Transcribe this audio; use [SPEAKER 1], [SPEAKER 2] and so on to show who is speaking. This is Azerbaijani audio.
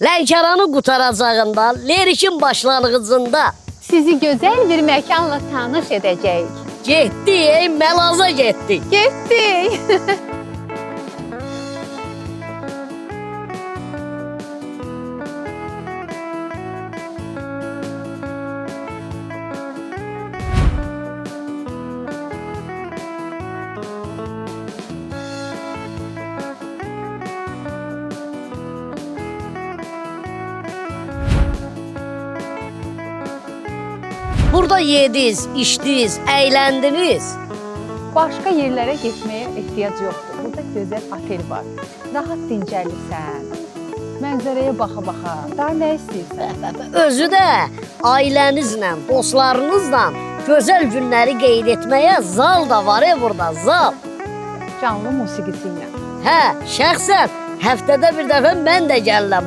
[SPEAKER 1] Lənkəranı qutaracağında, Lerikin başlanğıcında
[SPEAKER 2] Sizi gözəl bir məkanla tanış edəcəyik.
[SPEAKER 1] getdik, Melaza getdik.
[SPEAKER 2] Getdik.
[SPEAKER 1] Burada yediniz, içdiniz, əyləndiniz.
[SPEAKER 2] Başqa yerlərə getməyə ehtiyac yoxdur. Burada gözəl otel var. Rahat dincəlirsən. Mənzərəyə baxa-baxa. Daha nə istəyirsən?
[SPEAKER 1] Özü də ailənizlə, dostlarınızla gözəl günləri qeyd etməyə zal da var burada, zal.
[SPEAKER 2] Canlı musiqisi ilə.
[SPEAKER 1] Hə, şəxsən həftədə bir dəfə mən də gəlirəm.